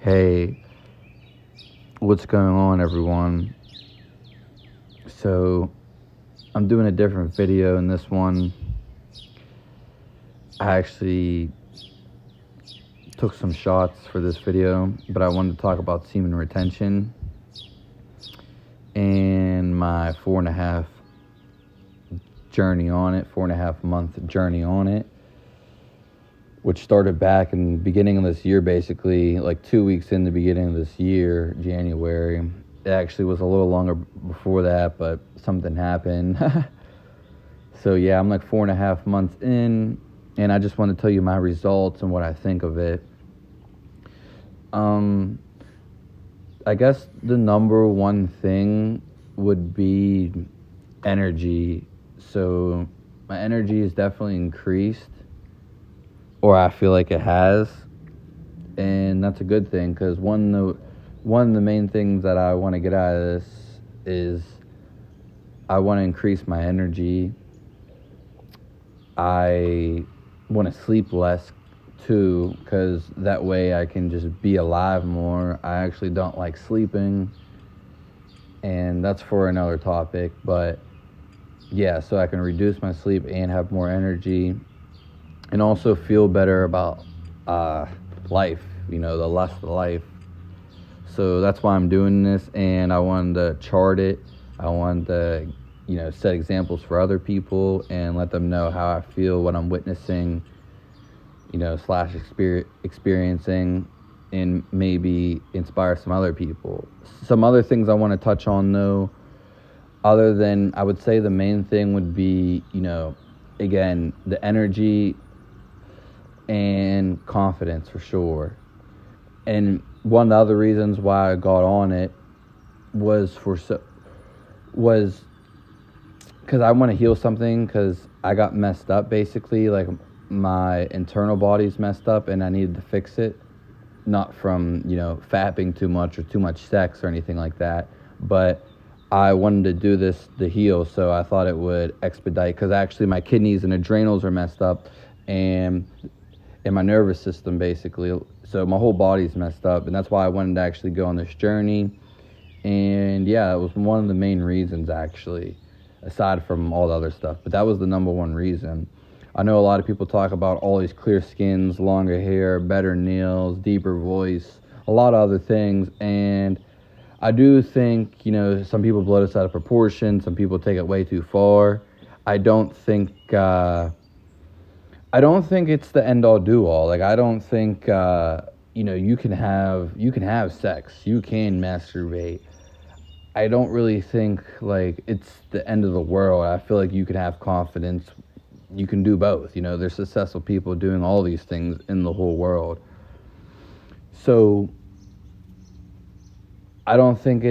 Hey, what's going on, everyone? So, I'm doing a different video in this one. I actually took some shots for this video, but I wanted to talk about semen retention and my 4.5 month journey on it, which started back in the beginning of this year, basically, like 2 weeks in the beginning of this year, January. It actually was a little longer before that, but something happened. So yeah, I'm like 4.5 months in, and I just want to tell you my results and what I think of it. Um, I guess the number one thing would be energy. So my energy is definitely increased, or I feel like it has, and that's a good thing because one of the main things that I want to get out of this is I want to increase my energy. I want to sleep less too, because that way I can just be alive more. I actually don't like sleeping, and that's for another topic. But yeah, so I can reduce my sleep and have more energy, and also feel better about uh, life. The lust of life. So that's why I'm doing this, and I wanted to chart it. I wanted to, set examples for other people and let them know how I feel, what I'm witnessing, slash experiencing, and maybe inspire some other people. Some other things I want to touch on, though, other than, I would say the main thing would be, again, the energy and confidence for sure. And one of the other reasons why I got on it was was because I want to heal something, because I got messed up, basically. Like, my internal body's messed up and I needed to fix it. Not from, fapping too much or too much sex or anything like that. But I wanted to do this to heal, so I thought it would expedite, because actually my kidneys and adrenals are messed up, and my nervous system, basically. So my whole body's messed up, and that's why I wanted to actually go on this journey. And yeah, it was one of the main reasons, actually, aside from all the other stuff. But that was the number one reason. I know a lot of people talk about all these clear skins, longer hair, better nails, deeper voice, a lot of other things. And I do think, some people blow this out of proportion. Some people take it way too far. I don't think it's the end all do all. Like, I don't think you can have sex, you can masturbate. I don't really think like it's the end of the world. I feel like you can have confidence. You can do both. There's successful people doing all these things in the whole world. So I don't think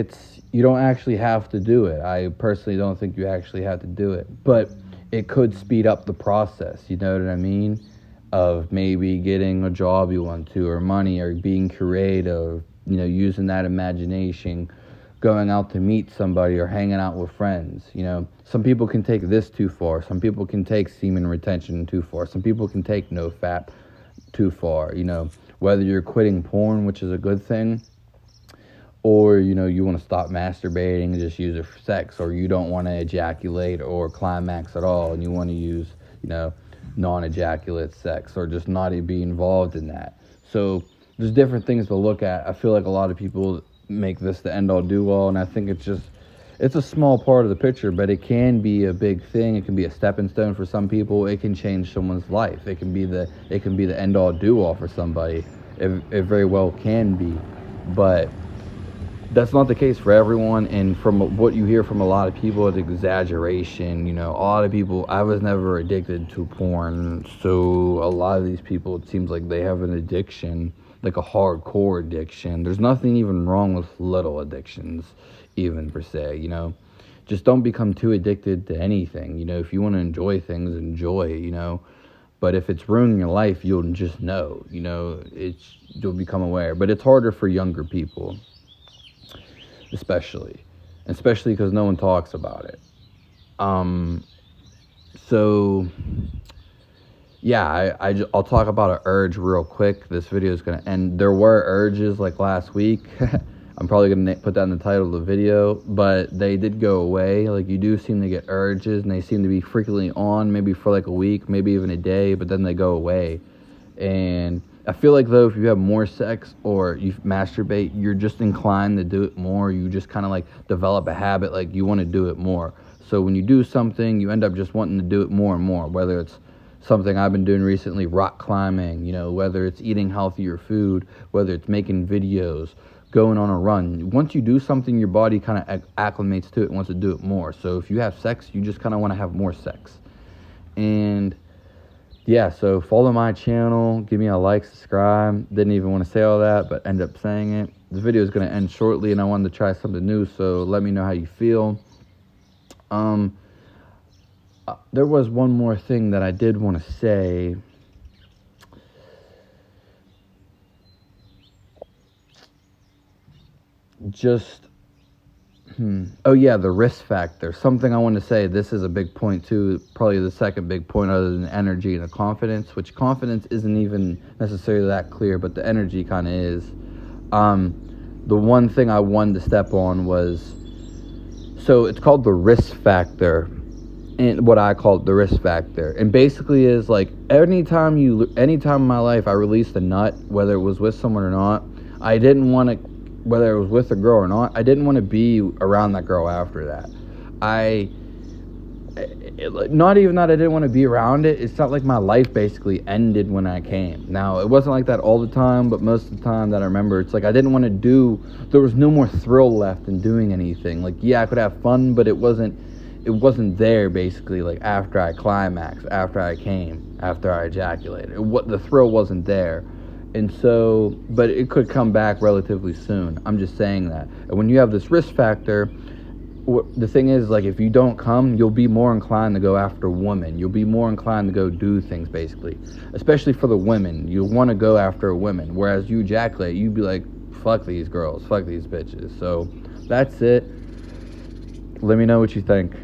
you don't actually have to do it. I personally don't think you actually have to do it. But it could speed up the process, you know what I mean? Of maybe getting a job you want to, or money, or being creative, using that imagination, going out to meet somebody, or hanging out with friends. Some people can take this too far. Some people can take semen retention too far. Some people can take NoFap too far. Whether you're quitting porn, which is a good thing, or you want to stop masturbating and just use it for sex, or you don't want to ejaculate or climax at all and you want to use non-ejaculate sex, or just not even be involved in that. So there's different things to look at. I feel like a lot of people make this the end all do all, and I think it's a small part of the picture, but it can be a big thing. It can be a stepping stone for some people. It can change someone's life. It can be the end all do all for somebody. It very well can be, but that's not the case for everyone. And from what you hear from a lot of people, it's exaggeration. A lot of people, I was never addicted to porn, so a lot of these people, it seems like they have an addiction, like a hardcore addiction. There's nothing even wrong with little addictions, even, per se. Just don't become too addicted to anything. If you want to enjoy things, enjoy. But if it's ruining your life, you'll just know. You'll become aware. But it's harder for younger people, especially because no one talks about it. So yeah, I'll talk about an urge real quick. This video is going to end. There were urges like last week. I'm probably going to put that in the title of the video, but they did go away. Like, you do seem to get urges, and they seem to be frequently on, maybe for like a week, maybe even a day, but then they go away. And I feel like, though, if you have more sex or you masturbate, you're just inclined to do it more. You just kind of like develop a habit, like you want to do it more. So when you do something, you end up just wanting to do it more and more, whether it's something I've been doing recently, rock climbing, whether it's eating healthier food, whether it's making videos, going on a run. Once you do something, your body kind of acclimates to it and wants to do it more. So if you have sex, you just kind of want to have more sex. And yeah, so follow my channel, give me a like, subscribe. Didn't even want to say all that, but end up saying it. The video is going to end shortly, and I wanted to try something new, so let me know how you feel. There was one more thing that I did want to say. Oh yeah, the risk factor. Something I want to say, this is a big point too, probably the second big point other than energy and the confidence, which confidence isn't even necessarily that clear, but the energy kind of is. The one thing I wanted to step on was, so it's called the risk factor, and what I call the risk factor. And basically is like, anytime in my life I released a nut, whether it was with someone or not, I didn't want to, whether it was with a girl or not, I didn't want to be around that girl after that. Not even that I didn't want to be around it. It's not like my life basically ended when I came. Now, it wasn't like that all the time, but most of the time that I remember, it's like I didn't want to there was no more thrill left in doing anything. Like, yeah, I could have fun, but it wasn't there basically, like after I climaxed, after I came, after I ejaculated. The thrill wasn't there. And so, but it could come back relatively soon. I'm just saying that. And when you have this risk factor, the thing is, like, if you don't come, you'll be more inclined to go after women. You'll be more inclined to go do things, basically. Especially for the women. You'll want to go after women. Whereas you ejaculate, you'd be like, fuck these girls, fuck these bitches. So, that's it. Let me know what you think.